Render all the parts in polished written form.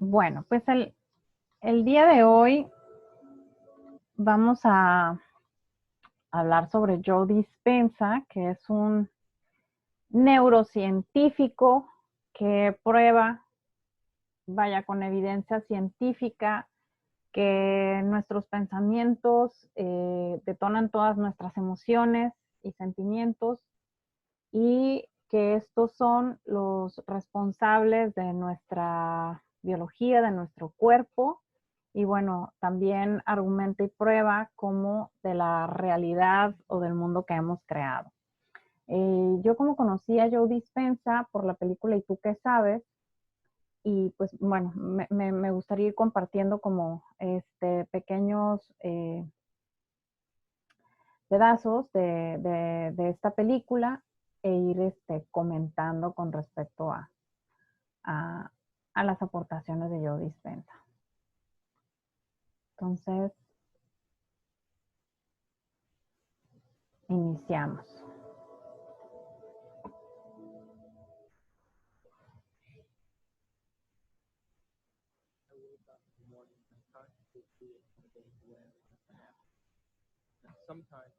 Bueno, pues el día de hoy vamos a hablar sobre Joe Dispenza, que es un neurocientífico que prueba, vaya, con evidencia científica, que nuestros pensamientos detonan todas nuestras emociones y sentimientos y que estos son los responsables de nuestra biología, de nuestro cuerpo. Y bueno, también argumenta y prueba como de la realidad o del mundo que hemos creado. Yo como conocí a Joe Dispenza por la película ¿Y tú qué sabes? Y pues bueno, me gustaría ir compartiendo como pequeños pedazos de esta película e ir comentando con respecto a, a las aportaciones de Joe Dispenza. Entonces, iniciamos. Sometimes,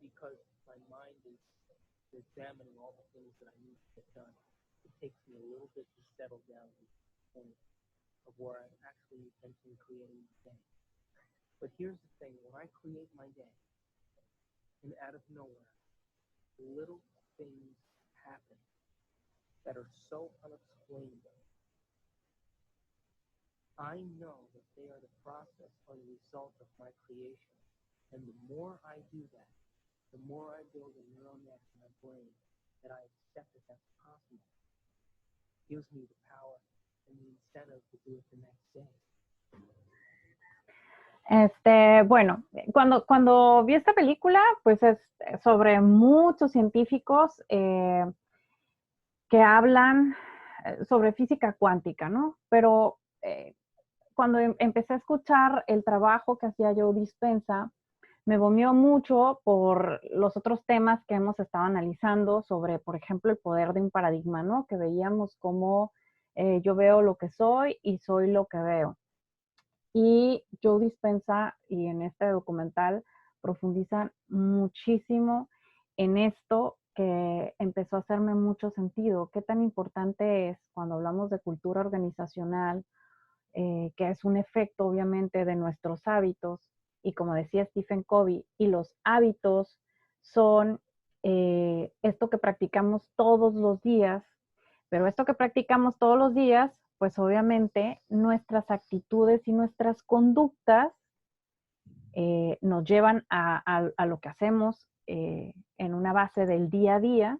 because my mind is examining all the things that I need to get done, it takes me a little bit to settle down to the point of where I'm actually intentionally creating my day. But here's the thing, when I create my day, and out of nowhere, little things happen that are so unexplainable. I know that they are the process or the result of my creation. And the more I do that, the more I build a neural net in my brain that I accept that that's possible. It gives me the power and the incentive to do it the next day. Bueno, cuando vi esta película, pues es sobre muchos científicos que hablan sobre física cuántica, ¿no? Pero cuando empecé a escuchar el trabajo que hacía Joe Dispenza, me movió mucho por los otros temas que hemos estado analizando sobre, por ejemplo, el poder de un paradigma, ¿no? Que veíamos cómo yo veo lo que soy y soy lo que veo. Y Joe Dispenza, y en este documental, profundizan muchísimo en esto que empezó a hacerme mucho sentido. Qué tan importante es cuando hablamos de cultura organizacional, que es un efecto obviamente de nuestros hábitos, y como decía Stephen Covey, y los hábitos son esto que practicamos todos los días, pero esto que practicamos todos los días, pues obviamente nuestras actitudes y nuestras conductas nos llevan a lo que hacemos en una base del día a día,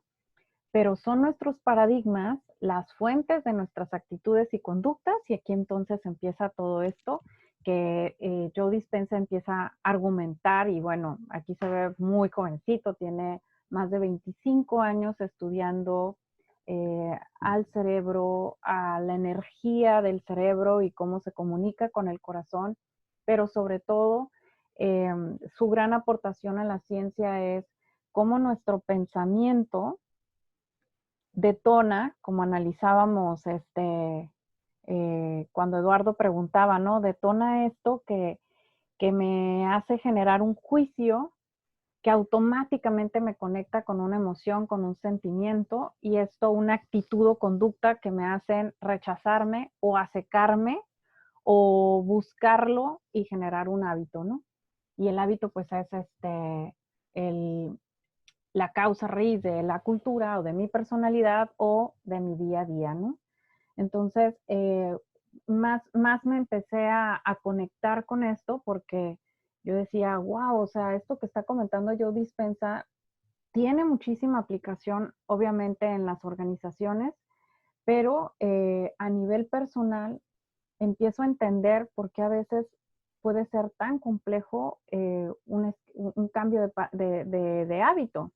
pero son nuestros paradigmas las fuentes de nuestras actitudes y conductas, y aquí entonces empieza todo esto que Joe Dispenza empieza a argumentar, y bueno, aquí se ve muy jovencito, tiene más de 25 años estudiando al cerebro, a la energía del cerebro y cómo se comunica con el corazón, pero sobre todo su gran aportación a la ciencia es cómo nuestro pensamiento detona, como analizábamos cuando Eduardo preguntaba, ¿no? Detona esto que me hace generar un juicio que automáticamente me conecta con una emoción, con un sentimiento, y esto una actitud o conducta que me hacen rechazarme o acercarme o buscarlo y generar un hábito, ¿no? Y el hábito pues es la causa raíz de la cultura o de mi personalidad o de mi día a día, ¿no? Entonces, más me empecé a conectar con esto porque yo decía, wow, o sea, esto que está comentando Joe Dispenza tiene muchísima aplicación, obviamente, en las organizaciones, pero a nivel personal empiezo a entender por qué a veces puede ser tan complejo un cambio de hábito.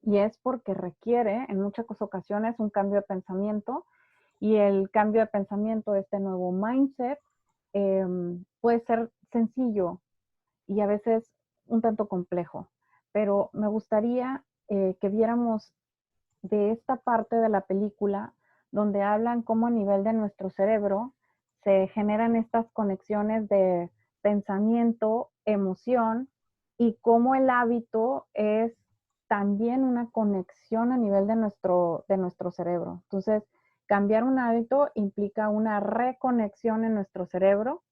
Y es porque requiere en muchas ocasiones un cambio de pensamiento, y el cambio de pensamiento, este nuevo mindset, puede ser sencillo y a veces un tanto complejo. Pero me gustaría que viéramos de esta parte de la película donde hablan cómo a nivel de nuestro cerebro se generan estas conexiones de pensamiento, emoción, y cómo el hábito es también una conexión a nivel de nuestro cerebro. Entonces, cambiar un hábito implica una reconexión en nuestro cerebro,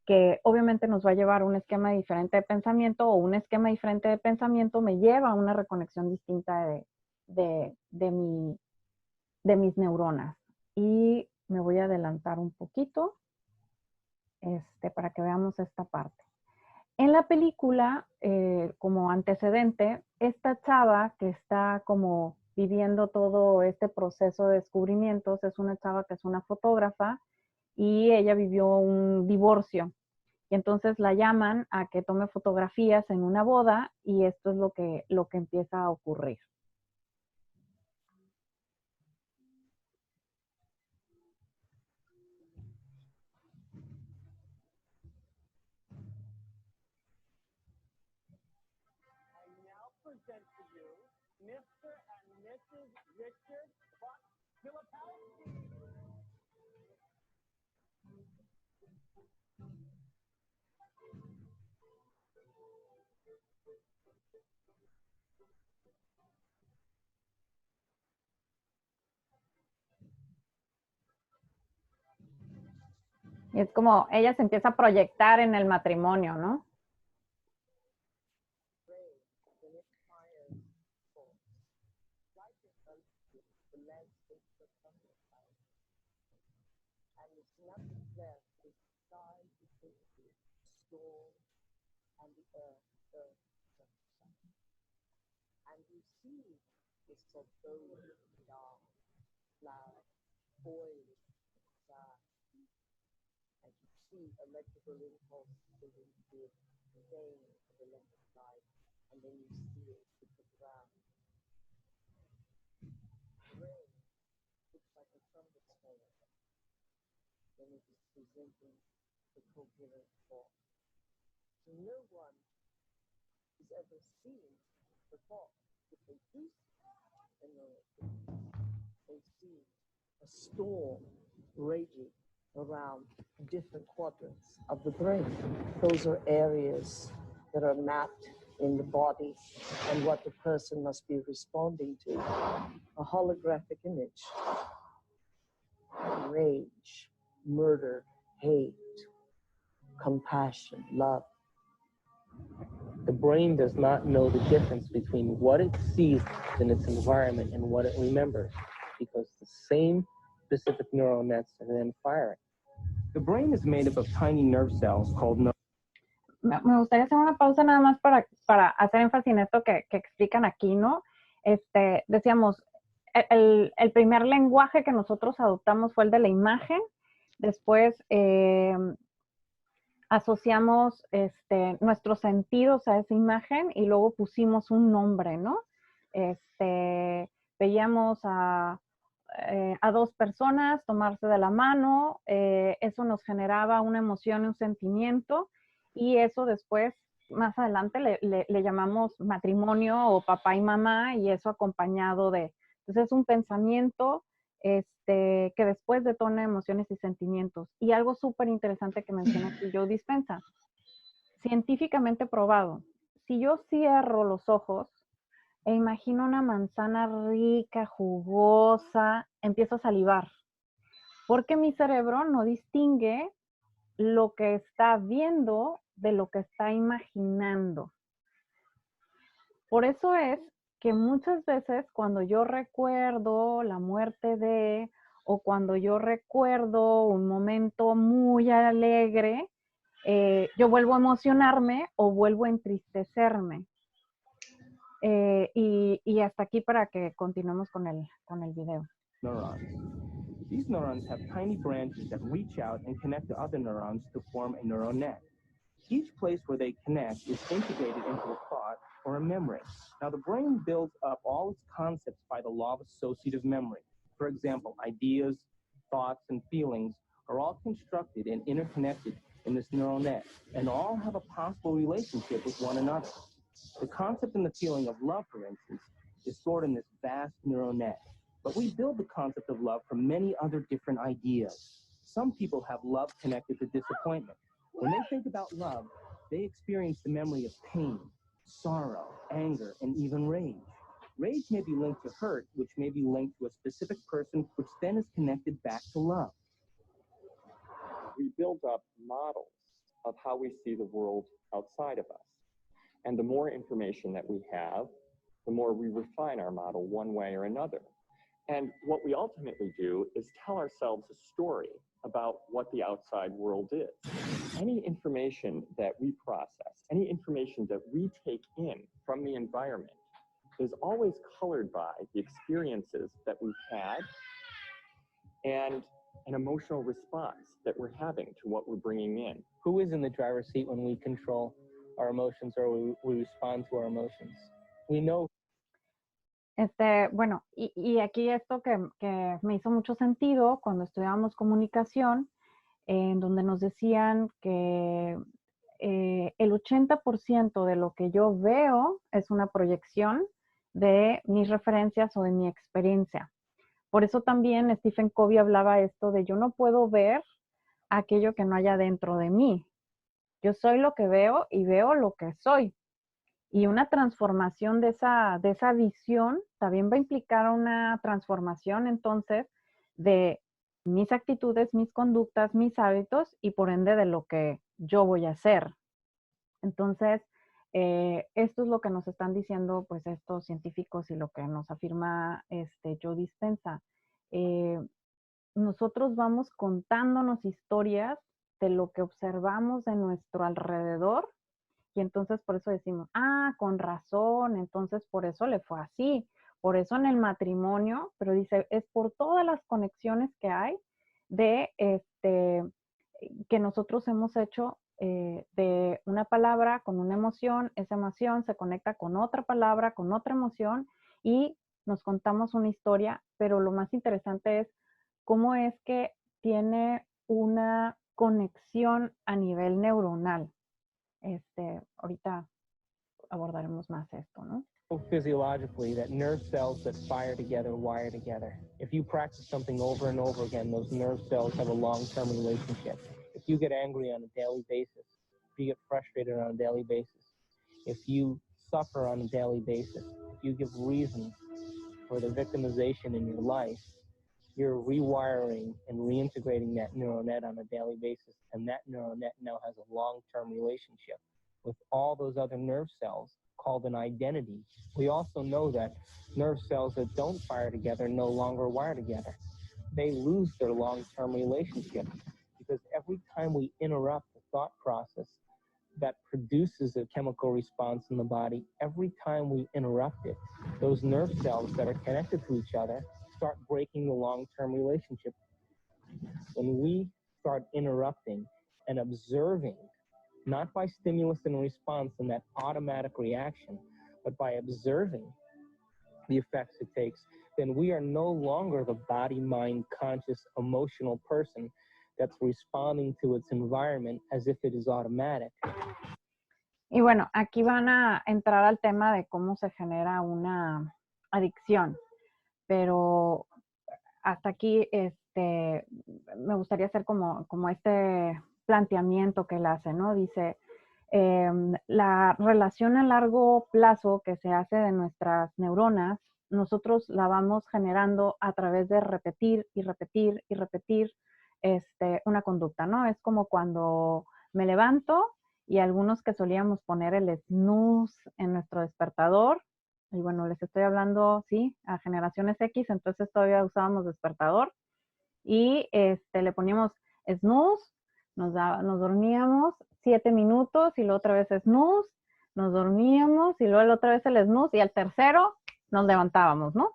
que obviamente nos va a llevar a un esquema diferente de pensamiento, o un esquema diferente de pensamiento me lleva a una reconexión distinta de mis neuronas. Y me voy a adelantar un poquito para que veamos esta parte. En la película, como antecedente, esta chava que está como viviendo todo este proceso de descubrimientos es una chava que es una fotógrafa y ella vivió un divorcio. Y entonces la llaman a que tome fotografías en una boda y esto es lo que empieza a ocurrir. Present to you Mr. and Mrs. Richard Buck Filipowski. Y es como ella se empieza a proyectar en el matrimonio, ¿no? And the earth, and you see this foreboding dark cloud poised inside, and you see electrical impulse moving through the vein of electric light, and then you see it hit the ground. Rain looks like a thunderstorm, then it is presenting the coherent thought. No one has ever seen the thought. If they do, then they see a storm raging around different quadrants of the brain. Those are areas that are mapped in the body and what the person must be responding to. A holographic image. Rage, murder, hate, compassion, love. The brain does not know the difference between what it sees in its environment and what it remembers, because the same specific neural nets are then firing. The brain is made up of tiny nerve cells called Me gustaría hacer una pausa nada más para hacer énfasis en esto que explican aquí, ¿no? Decíamos, el primer lenguaje que nosotros adoptamos fue el de la imagen. Después asociamos nuestros sentidos a esa imagen y luego pusimos un nombre, ¿no? Veíamos a dos personas tomarse de la mano, eso nos generaba una emoción, un sentimiento, y eso después, más adelante, le llamamos matrimonio o papá y mamá, y eso acompañado de, entonces es un pensamiento que después detona emociones y sentimientos. Y algo súper interesante que menciona aquí Joe Dispenza, científicamente probado, si yo cierro los ojos e imagino una manzana rica, jugosa, empiezo a salivar, porque mi cerebro no distingue lo que está viendo de lo que está imaginando. Por eso es que muchas veces cuando yo recuerdo la muerte de, o cuando yo recuerdo un momento muy alegre, yo vuelvo a emocionarme o vuelvo a entristecerme. Y hasta aquí para que continuemos con el video. Neurons. These neurons have tiny branches that reach out and connect to other neurons to form a neural net. Each place where they connect is integrated into a thought or a memory. Now, the brain builds up all its concepts by the law of associative memory. For example, ideas, thoughts, and feelings are all constructed and interconnected in this neural net, and all have a possible relationship with one another. The concept and the feeling of love, for instance, is stored in this vast neural net. But we build the concept of love from many other different ideas. Some people have love connected to disappointment. When they think about love, they experience the memory of pain, sorrow, anger, and even rage. Rage may be linked to hurt, which may be linked to a specific person, which then is connected back to love. We build up models of how we see the world outside of us. And the more information that we have, the more we refine our model one way or another. And what we ultimately do is tell ourselves a story about what the outside world is. Any information that we process, any information that we take in from the environment is always colored by the experiences that we've had and an emotional response that we're having to what we're bringing in. Who is in the driver's seat when we control our emotions or we respond to our emotions? We know. Bueno, y aquí esto que me hizo mucho sentido cuando estudiábamos comunicación, en donde nos decían que el 80% de lo que yo veo es una proyección de mis referencias o de mi experiencia. Por eso también Stephen Covey hablaba esto de yo no puedo ver aquello que no haya dentro de mí. Yo soy lo que veo y veo lo que soy. Y una transformación de esa visión también va a implicar una transformación entonces de mis actitudes, mis conductas, mis hábitos y por ende de lo que yo voy a hacer. Entonces, esto es lo que nos están diciendo pues estos científicos y lo que nos afirma Joe Dispenza. Nosotros vamos contándonos historias de lo que observamos de nuestro alrededor y entonces por eso decimos, con razón, entonces por eso le fue así, por eso en el matrimonio, pero dice, es por todas las conexiones que hay de que nosotros hemos hecho de una palabra con una emoción, esa emoción se conecta con otra palabra, con otra emoción y nos contamos una historia, pero lo más interesante es cómo es que tiene una conexión a nivel neuronal. Ahorita abordaremos más esto, ¿no? Physiologically, that nerve cells that fire together wire together. If you practice something over and over again, those nerve cells have a long-term relationship. If you get angry on a daily basis, if you get frustrated on a daily basis, if you suffer on a daily basis, if you give reasons for the victimization in your life, you're rewiring and reintegrating that neural net on a daily basis, and that neural net now has a long-term relationship with all those other nerve cells called an identity. We also know that nerve cells that don't fire together no longer wire together. They lose their long-term relationship because every time we interrupt the thought process that produces a chemical response in the body, every time we interrupt it, those nerve cells that are connected to each other start breaking the long-term relationship. When we start interrupting and observing, not by stimulus and response and that automatic reaction, but by observing the effects it takes, then we are no longer the body, mind, conscious, emotional person that's responding to its environment as if it is automatic. Y bueno, aquí van a entrar al tema de cómo se genera una adicción, pero hasta aquí me gustaría hacer como este planteamiento que él hace, ¿no? Dice, la relación a largo plazo que se hace de nuestras neuronas, nosotros la vamos generando a través de repetir y repetir y repetir una conducta, ¿no? Es como cuando me levanto y algunos que solíamos poner el snooze en nuestro despertador, y bueno, les estoy hablando, sí, a generaciones X, entonces todavía usábamos despertador, y le poníamos snooze, nos dormíamos 7 minutos, y luego otra vez snooze, nos dormíamos, y luego otra vez el snooze, y al tercero nos levantábamos, ¿no?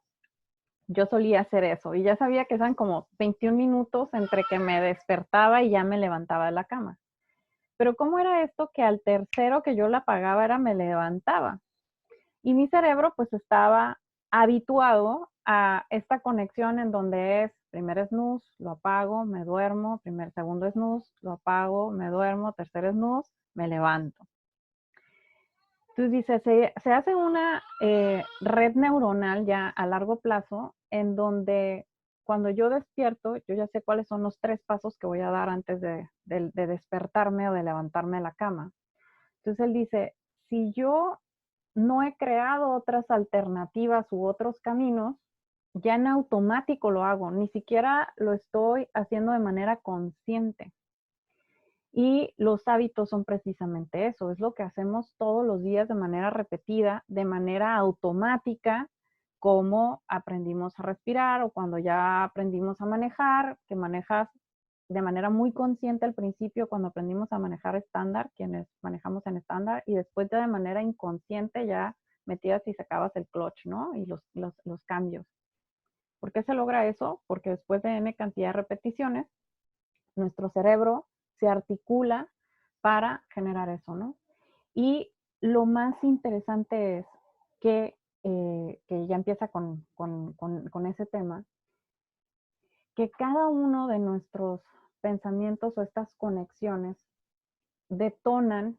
Yo solía hacer eso, y ya sabía que eran como 21 minutos entre que me despertaba y ya me levantaba de la cama. Pero ¿cómo era esto que al tercero que yo la apagaba me levantaba? Y mi cerebro pues estaba habituado a esta conexión en donde es primer snooze, lo apago, me duermo, segundo snooze, lo apago, me duermo, tercer snooze, me levanto. Entonces dice, se hace una red neuronal ya a largo plazo en donde cuando yo despierto, yo ya sé cuáles son los 3 pasos que voy a dar antes de despertarme o de levantarme de la cama. Entonces él dice, si yo no he creado otras alternativas u otros caminos, ya en automático lo hago, ni siquiera lo estoy haciendo de manera consciente. Y los hábitos son precisamente eso, es lo que hacemos todos los días de manera repetida, de manera automática, como aprendimos a respirar o cuando ya aprendimos a manejar, que manejas de manera muy consciente al principio cuando aprendimos a manejar estándar, quienes manejamos en estándar, y después ya de manera inconsciente ya metías y sacabas el clutch, ¿no? Y los cambios. ¿Por qué se logra eso? Porque después de N cantidad de repeticiones, nuestro cerebro se articula para generar eso, ¿no? Y lo más interesante es que ya empieza con ese tema, que cada uno de nuestros pensamientos o estas conexiones detonan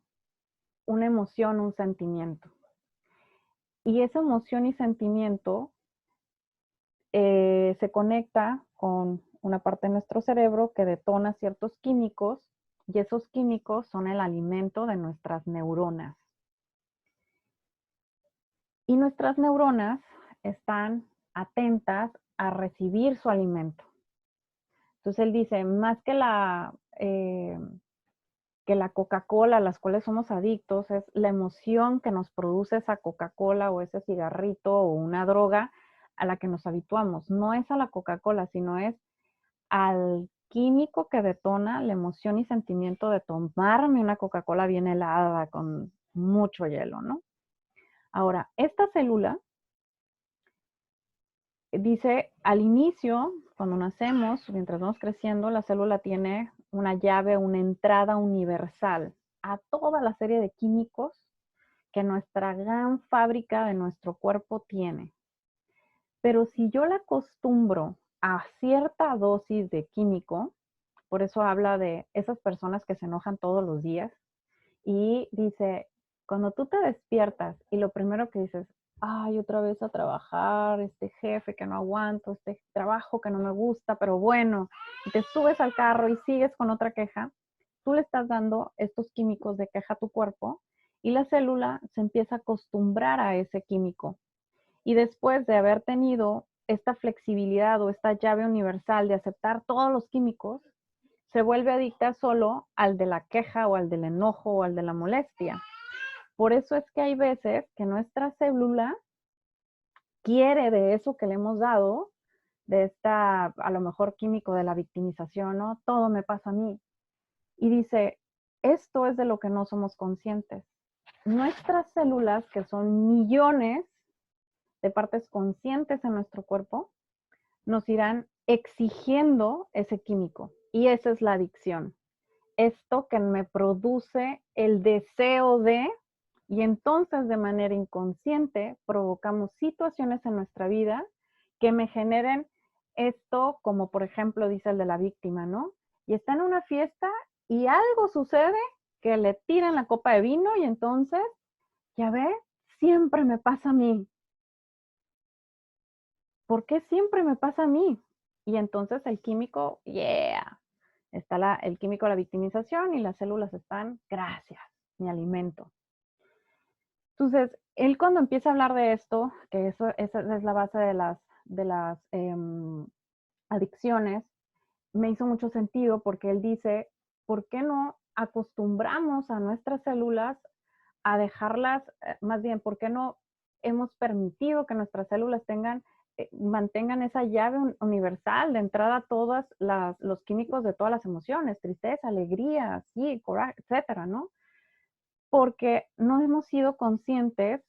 una emoción, un sentimiento. Y esa emoción y sentimiento se conecta con una parte de nuestro cerebro que detona ciertos químicos y esos químicos son el alimento de nuestras neuronas. Y nuestras neuronas están atentas a recibir su alimento. Entonces él dice, más que la Coca-Cola, a las cuales somos adictos, es la emoción que nos produce esa Coca-Cola o ese cigarrito o una droga a la que nos habituamos. No es a la Coca-Cola, sino es al químico que detona la emoción y sentimiento de tomarme una Coca-Cola bien helada con mucho hielo, ¿no? Ahora, esta célula dice, al inicio, cuando nacemos, mientras vamos creciendo, la célula tiene una llave, una entrada universal a toda la serie de químicos que nuestra gran fábrica de nuestro cuerpo tiene. Pero si yo la acostumbro a cierta dosis de químico, por eso habla de esas personas que se enojan todos los días, y dice, cuando tú te despiertas y lo primero que dices, ay, otra vez a trabajar, este jefe que no aguanto, este trabajo que no me gusta, pero bueno, y te subes al carro y sigues con otra queja, tú le estás dando estos químicos de queja a tu cuerpo y la célula se empieza a acostumbrar a ese químico. Y después de haber tenido esta flexibilidad o esta llave universal de aceptar todos los químicos, se vuelve adicta solo al de la queja o al del enojo o al de la molestia. Por eso es que hay veces que nuestra célula quiere de eso que le hemos dado, de esta, a lo mejor químico de la victimización, ¿no? Todo me pasa a mí. Y dice, esto es de lo que no somos conscientes. Nuestras células, que son millones de partes conscientes en nuestro cuerpo, nos irán exigiendo ese químico. Y esa es la adicción. Esto que me produce el deseo de, y entonces de manera inconsciente provocamos situaciones en nuestra vida que me generen esto, como por ejemplo dice el de la víctima, ¿no? Y está en una fiesta y algo sucede que le tiran la copa de vino y entonces, ya ve, siempre me pasa a mí. ¿Por qué siempre me pasa a mí? Y entonces el químico, yeah, está el químico de la victimización y las células están, gracias, mi alimento. Entonces, él cuando empieza a hablar de esto, que esa es la base de las adicciones, me hizo mucho sentido porque él dice, ¿por qué no acostumbramos a nuestras células a dejarlas, más bien, ¿por qué no hemos permitido que nuestras células mantengan esa llave universal de entrada a todos los químicos de todas las emociones, tristeza, alegría, sí, coraje, etcétera, ¿no? Porque no hemos sido conscientes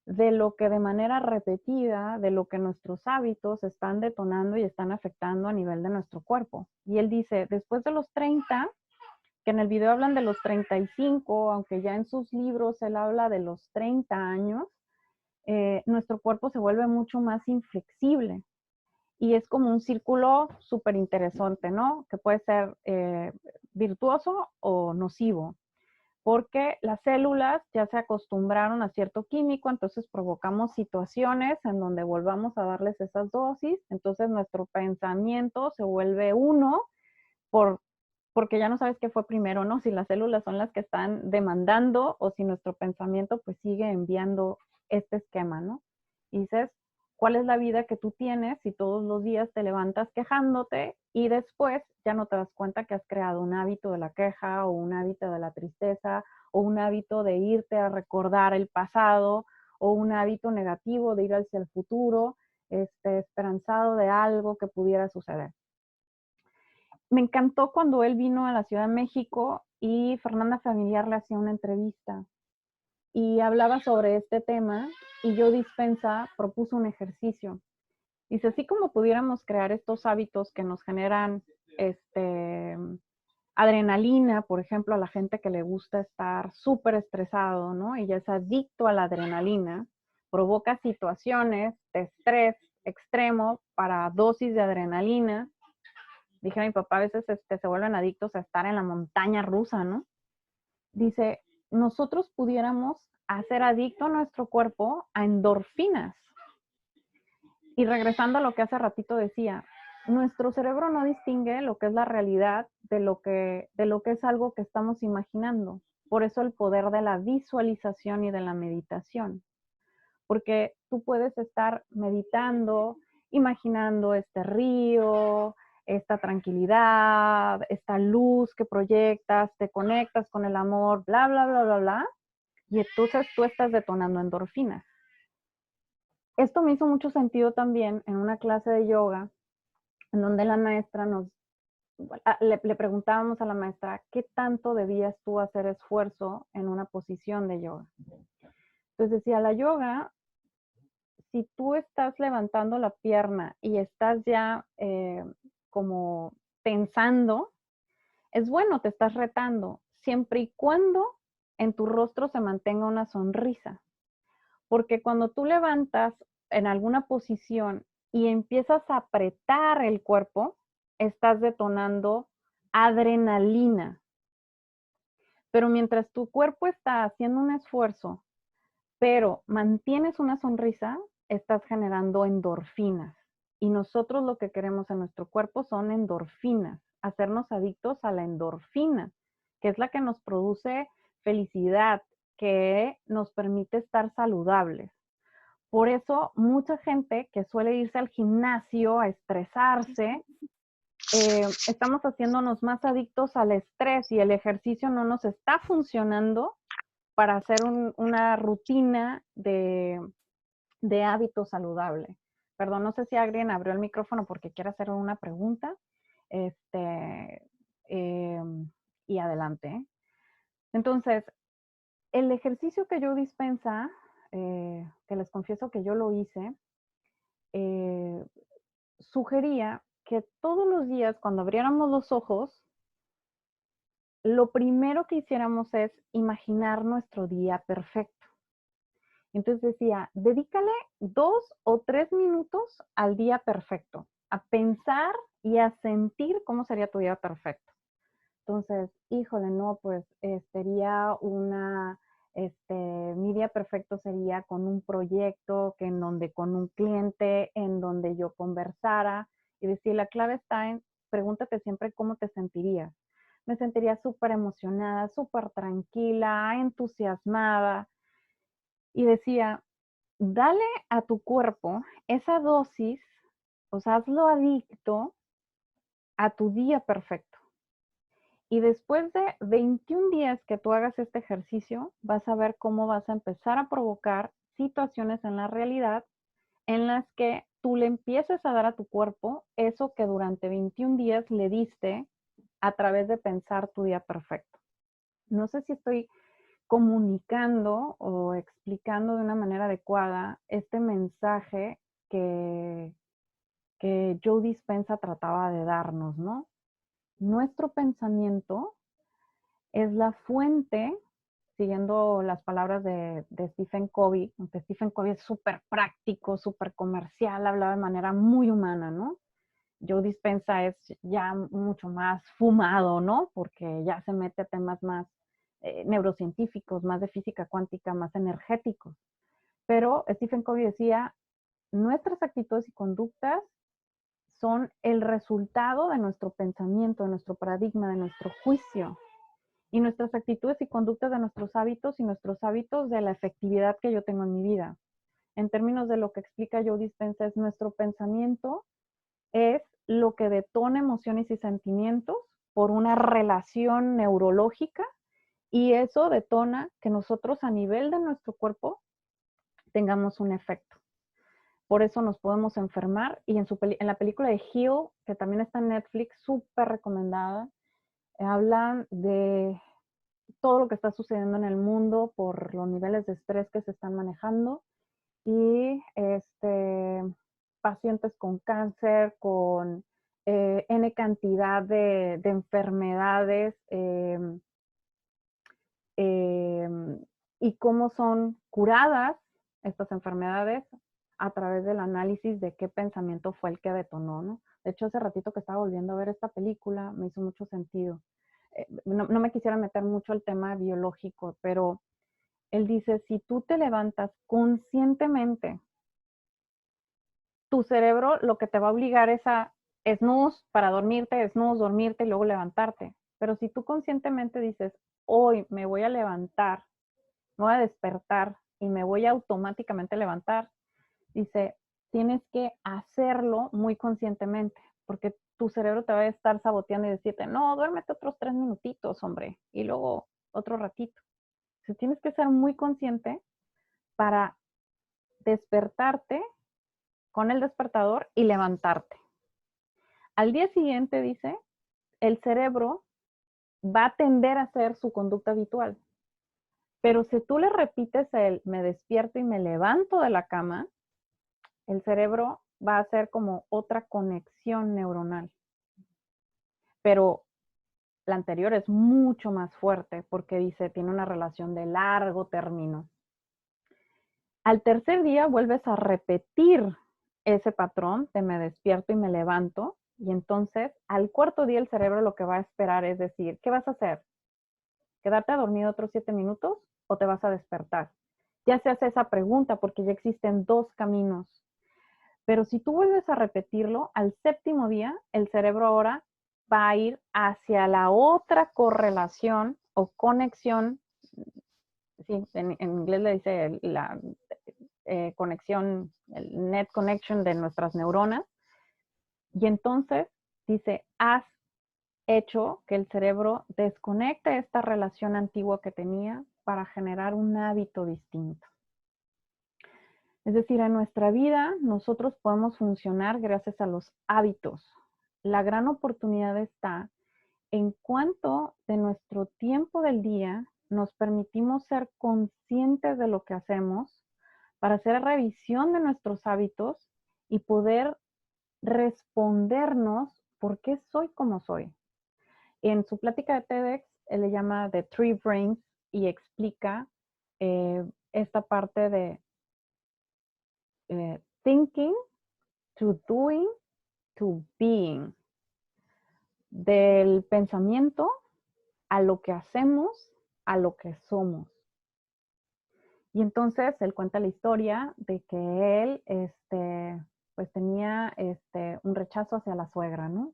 de lo que de manera repetida, de lo que nuestros hábitos están detonando y están afectando a nivel de nuestro cuerpo. Y él dice, después de los 30, que en el video hablan de los 35, aunque ya en sus libros él habla de los 30 años, nuestro cuerpo se vuelve mucho más inflexible. Y es como un círculo súper interesante, ¿no? Que puede ser virtuoso o nocivo. porque las células ya se acostumbraron a cierto químico, entonces provocamos situaciones en donde volvamos a darles esas dosis, entonces nuestro pensamiento se vuelve uno porque ya no sabes qué fue primero, ¿no? Si las células son las que están demandando o si nuestro pensamiento pues sigue enviando este esquema, ¿no? Y dices, ¿cuál es la vida que tú tienes si todos los días te levantas quejándote y después ya no te das cuenta que has creado un hábito de la queja o un hábito de la tristeza o un hábito de irte a recordar el pasado o un hábito negativo de ir hacia el futuro, esperanzado de algo que pudiera suceder? Me encantó cuando él vino a la Ciudad de México y Fernanda Familiar le hacía una entrevista y hablaba sobre este tema y Joe Dispenza propuso un ejercicio. Dice, así como pudiéramos crear estos hábitos que nos generan adrenalina, por ejemplo, a la gente que le gusta estar súper estresado, ¿no? Y ya es adicto a la adrenalina, provoca situaciones de estrés extremo para dosis de adrenalina. Dije a mi papá, a veces se vuelven adictos a estar en la montaña rusa, ¿no? Dice, nosotros pudiéramos hacer adicto a nuestro cuerpo a endorfinas. Y regresando a lo que hace ratito decía, nuestro cerebro no distingue lo que es la realidad de lo que es algo que estamos imaginando. Por eso el poder de la visualización y de la meditación. Porque tú puedes estar meditando, imaginando este río, esta tranquilidad, esta luz que proyectas, te conectas con el amor, bla, bla, bla, bla, bla, y entonces tú estás detonando endorfinas. Esto me hizo mucho sentido también en una clase de yoga, en donde la maestra le preguntábamos a la maestra, ¿qué tanto debías tú hacer esfuerzo en una posición de yoga? Entonces decía, la yoga, si tú estás levantando la pierna y estás ya como pensando, es bueno, te estás retando, siempre y cuando en tu rostro se mantenga una sonrisa. Porque cuando tú levantas en alguna posición y empiezas a apretar el cuerpo, estás detonando adrenalina. Pero mientras tu cuerpo está haciendo un esfuerzo, pero mantienes una sonrisa, estás generando endorfinas. Y nosotros lo que queremos en nuestro cuerpo son endorfinas, hacernos adictos a la endorfina, que es la que nos produce felicidad, que nos permite estar saludables. Por eso, mucha gente que suele irse al gimnasio a estresarse, estamos haciéndonos más adictos al estrés y el ejercicio no nos está funcionando para hacer una rutina de hábito saludable. Perdón, no sé si alguien abrió el micrófono porque quiere hacer una pregunta. Y adelante. Entonces, el ejercicio que yo dispensa, que les confieso que yo lo hice, sugería que todos los días cuando abriéramos los ojos, lo primero que hiciéramos es imaginar nuestro día perfecto. Entonces decía, dedícale 2 o 3 minutos al día perfecto, a pensar y a sentir cómo sería tu día perfecto. Entonces, híjole, no, pues mi día perfecto sería con un proyecto en donde con un cliente, en donde yo conversara y decir, la clave está en, pregúntate siempre cómo te sentirías. Me sentiría súper emocionada, súper tranquila, entusiasmada. Y decía, dale a tu cuerpo esa dosis, o sea, hazlo adicto a tu día perfecto. Y después de 21 días que tú hagas este ejercicio, vas a ver cómo vas a empezar a provocar situaciones en la realidad en las que tú le empieces a dar a tu cuerpo eso que durante 21 días le diste a través de pensar tu día perfecto. No sé si estoy comunicando o explicando de una manera adecuada este mensaje que Joe Dispenza trataba de darnos, ¿no? Nuestro pensamiento es la fuente, siguiendo las palabras de Stephen Covey, aunque Stephen Covey es súper práctico, súper comercial, hablaba de manera muy humana, ¿no? Joe Dispenza es ya mucho más fumado, ¿no? Porque ya se mete a temas más neurocientíficos, más de física cuántica, más energéticos. Pero Stephen Covey decía, nuestras actitudes y conductas son el resultado de nuestro pensamiento, de nuestro paradigma, de nuestro juicio. Y nuestras actitudes y conductas de nuestros hábitos y nuestros hábitos de la efectividad que yo tengo en mi vida. En términos de lo que explica Joe Dispenza, es nuestro pensamiento es lo que detona emociones y sentimientos por una relación neurológica y eso detona que nosotros a nivel de nuestro cuerpo tengamos un efecto. Por eso nos podemos enfermar y en la película de Heal, que también está en Netflix, súper recomendada, hablan de todo lo que está sucediendo en el mundo por los niveles de estrés que se están manejando y pacientes con cáncer, con N cantidad de enfermedades y cómo son curadas estas enfermedades a través del análisis de qué pensamiento fue el que detonó, ¿no? De hecho, hace ratito que estaba volviendo a ver esta película, me hizo mucho sentido. No me quisiera meter mucho al tema biológico, pero él dice, si tú te levantas conscientemente, tu cerebro lo que te va a obligar es a snooze para dormirte, snooze, dormirte y luego levantarte. Pero si tú conscientemente dices, hoy me voy a levantar, me voy a despertar y me voy a automáticamente levantar, dice, tienes que hacerlo muy conscientemente, porque tu cerebro te va a estar saboteando y decirte, no, duérmete otros 3 minutitos, hombre, y luego otro ratito. Entonces, tienes que ser muy consciente para despertarte con el despertador y levantarte. Al día siguiente, dice, el cerebro va a tender a hacer su conducta habitual. Pero si tú le repites el me despierto y me levanto de la cama, el cerebro va a hacer como otra conexión neuronal. Pero la anterior es mucho más fuerte porque dice, tiene una relación de largo término. Al tercer día vuelves a repetir ese patrón de me despierto y me levanto, y entonces al cuarto día el cerebro lo que va a esperar es decir, ¿qué vas a hacer? ¿Quedarte dormido otros 7 minutos o te vas a despertar? Ya se hace esa pregunta porque ya existen 2 caminos. Pero si tú vuelves a repetirlo, al séptimo día el cerebro ahora va a ir hacia la otra correlación o conexión, sí, en inglés le dice la conexión, el net connection de nuestras neuronas. Y entonces dice, has hecho que el cerebro desconecte esta relación antigua que tenía para generar un hábito distinto. Es decir, en nuestra vida nosotros podemos funcionar gracias a los hábitos. La gran oportunidad está en cuánto de nuestro tiempo del día nos permitimos ser conscientes de lo que hacemos para hacer revisión de nuestros hábitos y poder respondernos por qué soy como soy. En su plática de TEDx, él le llama The Three Brains y explica esta parte de thinking, to doing, to being. Del pensamiento a lo que hacemos, a lo que somos. Y entonces él cuenta la historia de que él pues tenía un rechazo hacia la suegra, ¿no?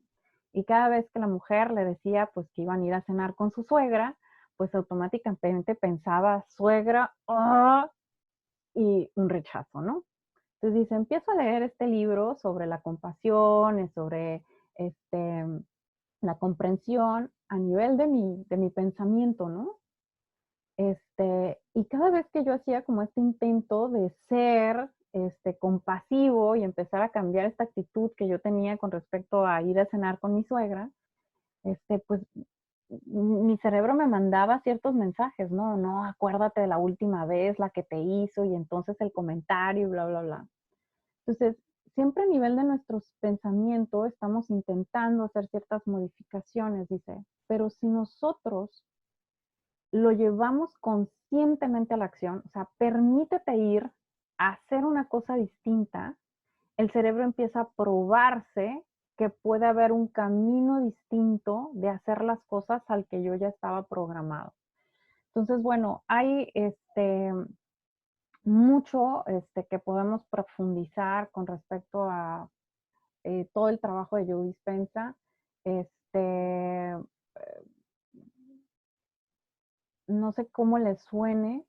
Y cada vez que la mujer le decía pues que iban a ir a cenar con su suegra, pues automáticamente pensaba suegra, oh, y un rechazo, ¿no? Entonces dice, empiezo a leer este libro sobre la compasión, sobre la comprensión a nivel de mi pensamiento, ¿no? Y cada vez que yo hacía como este intento de ser compasivo y empezar a cambiar esta actitud que yo tenía con respecto a ir a cenar con mi suegra, pues mi cerebro me mandaba ciertos mensajes, ¿no? No, acuérdate de la última vez, la que te hizo, y entonces el comentario, bla, bla, bla. Entonces, siempre a nivel de nuestros pensamientos estamos intentando hacer ciertas modificaciones, dice, pero si nosotros lo llevamos conscientemente a la acción, o sea, permítete ir a hacer una cosa distinta, el cerebro empieza a probarse que puede haber un camino distinto de hacer las cosas al que yo ya estaba programado. Entonces, bueno, hay mucho que podemos profundizar con respecto a todo el trabajo de Joe Dispenza. No sé cómo les suene,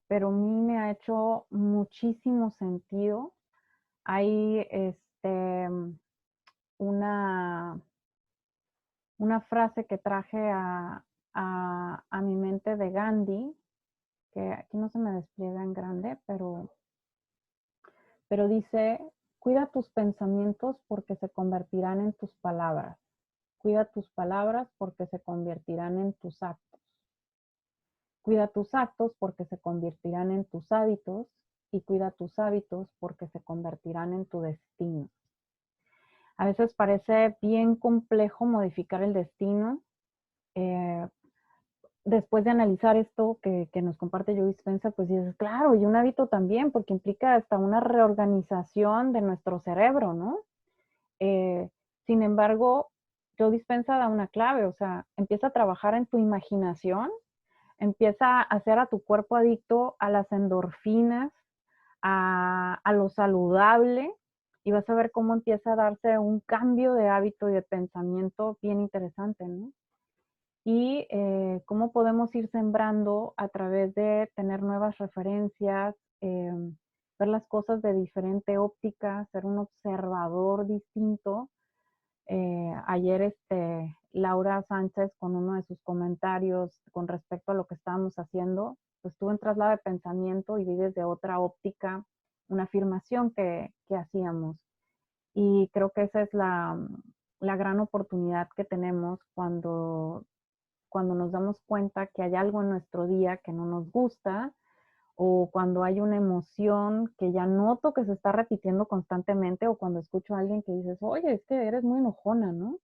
pero a mí me ha hecho muchísimo sentido. Hay una, una frase que traje a mi mente de Gandhi, que aquí no se me despliega en grande, pero dice, cuida tus pensamientos porque se convertirán en tus palabras. Cuida tus palabras porque se convertirán en tus actos. Cuida tus actos porque se convertirán en tus hábitos y cuida tus hábitos porque se convertirán en tu destino. A veces parece bien complejo modificar el destino. Después de analizar esto que nos comparte Joe Dispenza, pues dices, claro, y un hábito también, porque implica hasta una reorganización de nuestro cerebro, ¿no? Sin embargo, Joe Dispenza da una clave, o sea, empieza a trabajar en tu imaginación, empieza a hacer a tu cuerpo adicto a las endorfinas, a lo saludable, y vas a ver cómo empieza a darse un cambio de hábito y de pensamiento bien interesante, ¿no? Y cómo podemos ir sembrando a través de tener nuevas referencias, ver las cosas de diferente óptica, ser un observador distinto. Ayer Laura Sánchez, con uno de sus comentarios con respecto a lo que estábamos haciendo, pues tuvo un traslado de pensamiento y vi desde otra óptica una afirmación que hacíamos. Y creo que esa es la gran oportunidad que tenemos cuando nos damos cuenta que hay algo en nuestro día que no nos gusta, o cuando hay una emoción que ya noto que se está repitiendo constantemente, o cuando escucho a alguien que dices, oye, es que eres muy enojona, ¿no?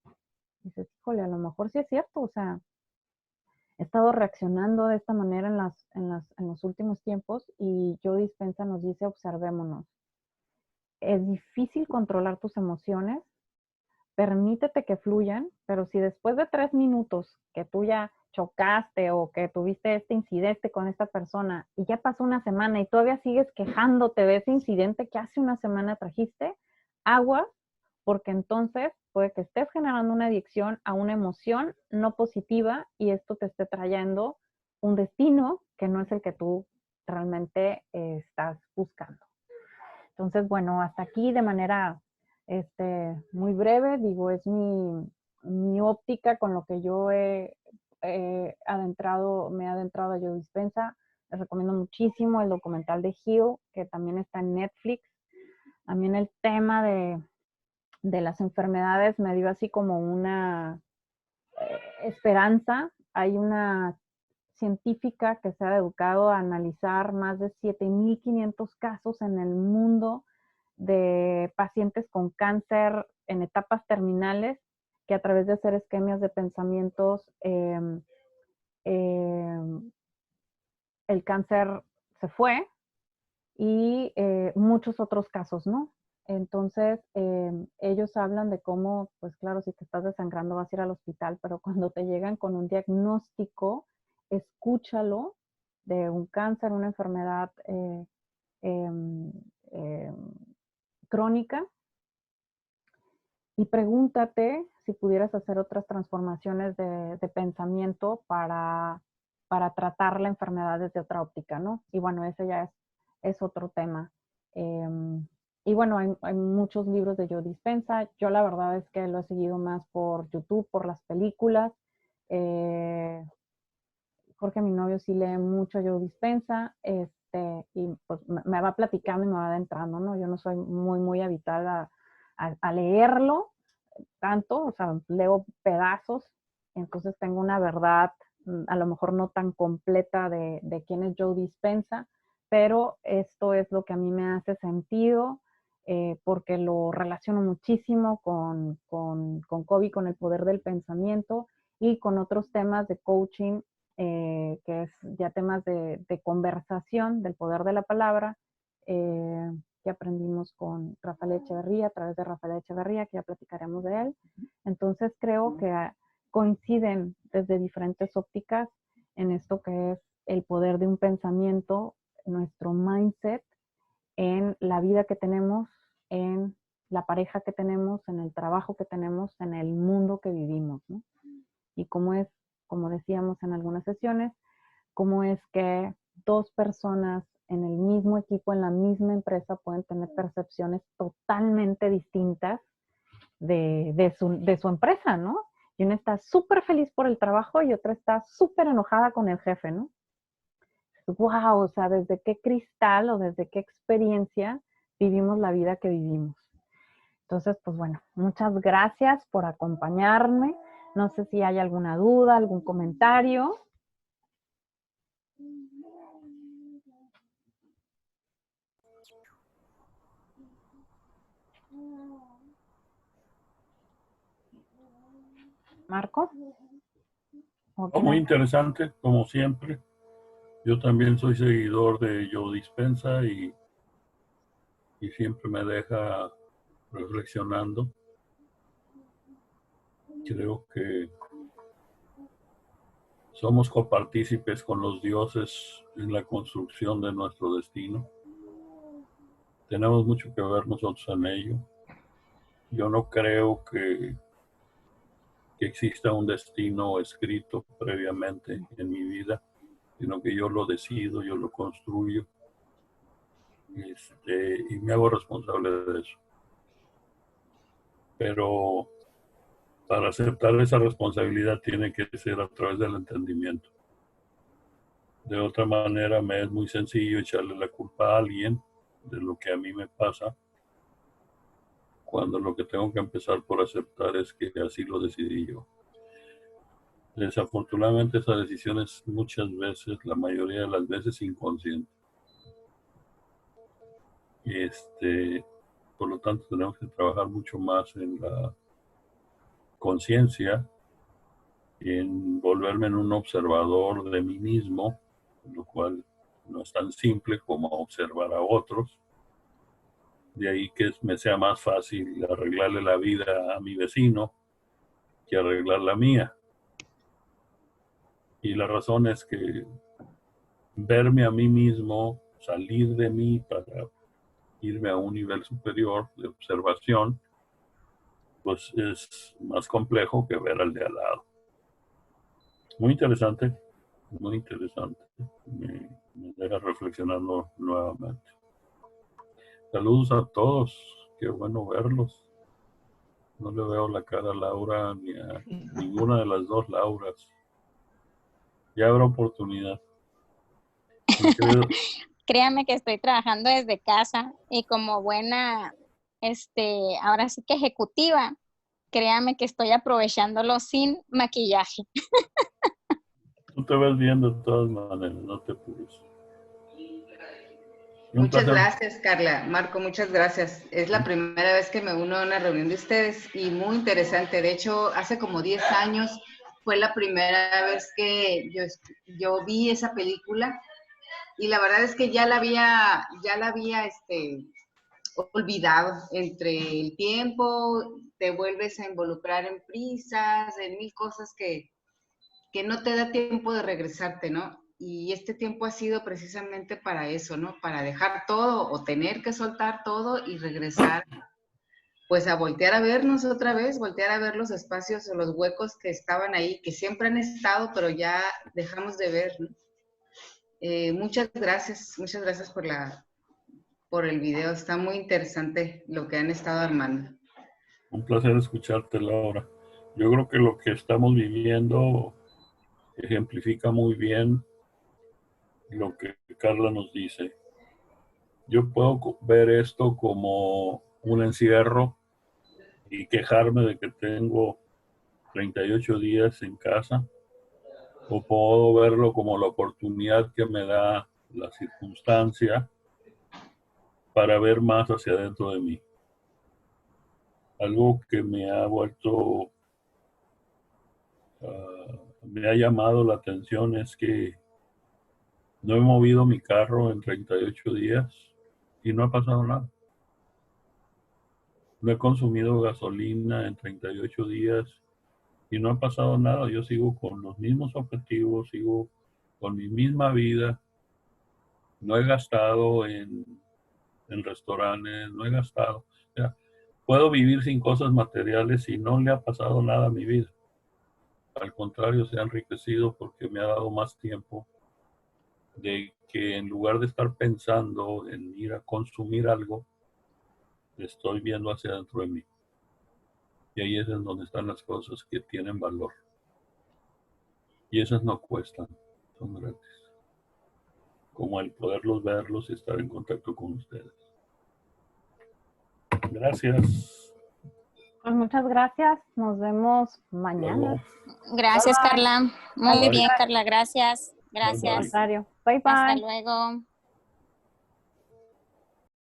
Dices, híjole, a lo mejor sí es cierto, o sea, he estado reaccionando de esta manera en los últimos tiempos, y Joe Dispenza nos dice, observémonos. Es difícil controlar tus emociones, permítete que fluyan, pero si después de 3 minutos que tú ya chocaste o que tuviste este incidente con esta persona y ya pasó una semana y todavía sigues quejándote de ese incidente que hace una semana trajiste, aguas, porque entonces puede que estés generando una adicción a una emoción no positiva y esto te esté trayendo un destino que no es el que tú realmente estás buscando. Entonces, bueno, hasta aquí de manera muy breve, digo, es mi óptica con lo que yo me he adentrado a Joe Dispenza. Les recomiendo muchísimo el documental de Hill, que también está en Netflix. También el tema de las enfermedades me dio así como una esperanza. Hay una científica que se ha dedicado a analizar más de 7.500 casos en el mundo de pacientes con cáncer en etapas terminales, que a través de hacer esquemas de pensamientos, el cáncer se fue, y muchos otros casos, ¿no? Entonces, ellos hablan de cómo, pues claro, si te estás desangrando vas a ir al hospital, pero cuando te llegan con un diagnóstico, escúchalo de un cáncer, una enfermedad eh, eh, crónica, y pregúntate si pudieras hacer otras transformaciones de pensamiento para tratar la enfermedad desde otra óptica, ¿no? Y bueno, ese ya es otro tema. Eh, y bueno, hay muchos libros de Joe Dispenza. Yo la verdad es que lo he seguido más por YouTube, por las películas. Jorge, mi novio, sí lee mucho Joe Dispenza, y pues me va platicando y me va adentrando, ¿no? Yo no soy muy habitual a leerlo tanto, o sea, leo pedazos, entonces tengo una verdad a lo mejor no tan completa de quién es Joe Dispenza, pero esto es lo que a mí me hace sentido, porque lo relaciono muchísimo con Covey, con el poder del pensamiento, y con otros temas de coaching, que es ya temas de conversación, del poder de la palabra, que aprendimos con Rafael Echeverría, a través de Rafael Echeverría, que ya platicaremos de él. Entonces creo que coinciden desde diferentes ópticas en esto que es el poder de un pensamiento, nuestro mindset en la vida que tenemos, en la pareja que tenemos, en el trabajo que tenemos, en el mundo que vivimos, ¿no? Y cómo es, como decíamos en algunas sesiones, cómo es que dos personas en el mismo equipo, en la misma empresa, pueden tener percepciones totalmente distintas de su empresa, ¿no? Y una está súper feliz por el trabajo y otra está súper enojada con el jefe, ¿no? Wow, o sea, desde qué cristal o desde qué experiencia vivimos la vida que vivimos. Entonces, pues bueno, muchas gracias por acompañarme. No sé si hay alguna duda, algún comentario. Marco. Muy interesante, como siempre. Yo también soy seguidor de Joe Dispenza y siempre me deja reflexionando. Creo que somos copartícipes con los dioses en la construcción de nuestro destino. Tenemos mucho que ver nosotros en ello. Yo no creo que exista un destino escrito previamente en mi vida, sino que yo lo decido, yo lo construyo, y me hago responsable de eso. Pero para aceptar esa responsabilidad tiene que ser a través del entendimiento. De otra manera me es muy sencillo echarle la culpa a alguien de lo que a mí me pasa, cuando lo que tengo que empezar por aceptar es que así lo decidí yo. Desafortunadamente esa decisión es muchas veces, la mayoría de las veces, inconsciente. Por lo tanto tenemos que trabajar mucho más en la conciencia, en volverme en un observador de mí mismo, lo cual no es tan simple como observar a otros. De ahí que me sea más fácil arreglarle la vida a mi vecino que arreglar la mía. Y la razón es que verme a mí mismo, salir de mí para irme a un nivel superior de observación, pues es más complejo que ver al de al lado. Muy interesante, muy interesante. Me deja reflexionando nuevamente. Saludos a todos, qué bueno verlos. No le veo la cara a Laura ni a ninguna de las dos Lauras. Ya habrá oportunidad. Créame que estoy trabajando desde casa y como buena, ahora sí que ejecutiva, créame que estoy aprovechándolo sin maquillaje. Tú te ves bien de todas maneras, no te apures. Muchas gracias, Carla. Marco, muchas gracias. Es la primera vez que me uno a una reunión de ustedes y muy interesante. De hecho, hace como 10 años fue la primera vez que yo vi esa película y la verdad es que ya la había olvidado. Entre el tiempo, te vuelves a involucrar en prisas, en mil cosas que no te da tiempo de regresarte, ¿no? Y este tiempo ha sido precisamente para eso, ¿no? Para dejar todo o tener que soltar todo y regresar, pues a voltear a vernos otra vez, voltear a ver los espacios o los huecos que estaban ahí, que siempre han estado, pero ya dejamos de ver, ¿no? Muchas gracias por el video. Está muy interesante lo que han estado armando. Un placer escucharte, Laura. Yo creo que lo que estamos viviendo ejemplifica muy bien lo que Carla nos dice. Yo puedo ver esto como un encierro y quejarme de que tengo 38 días en casa, o puedo verlo como la oportunidad que me da la circunstancia para ver más hacia adentro de mí. Algo que me ha vuelto, me ha llamado la atención es que no he movido mi carro en 38 días y no ha pasado nada. No he consumido gasolina en 38 días y no ha pasado nada. Yo sigo con los mismos objetivos, sigo con mi misma vida. No he gastado en restaurantes, no he gastado. O sea, puedo vivir sin cosas materiales y no le ha pasado nada a mi vida. Al contrario, se ha enriquecido porque me ha dado más tiempo de que en lugar de estar pensando en ir a consumir algo, estoy viendo hacia adentro de mí. Y ahí es en donde están las cosas que tienen valor. Y esas no cuestan, son gratis. Como el poderlos verlos y estar en contacto con ustedes. Gracias. Pues muchas gracias. Nos vemos mañana. Luego. Gracias, Bye, bye. Carla. Muy Bye. bien, Carla. Gracias. Bye, bye. Gracias. Contrario. Bye, bye. Hasta luego.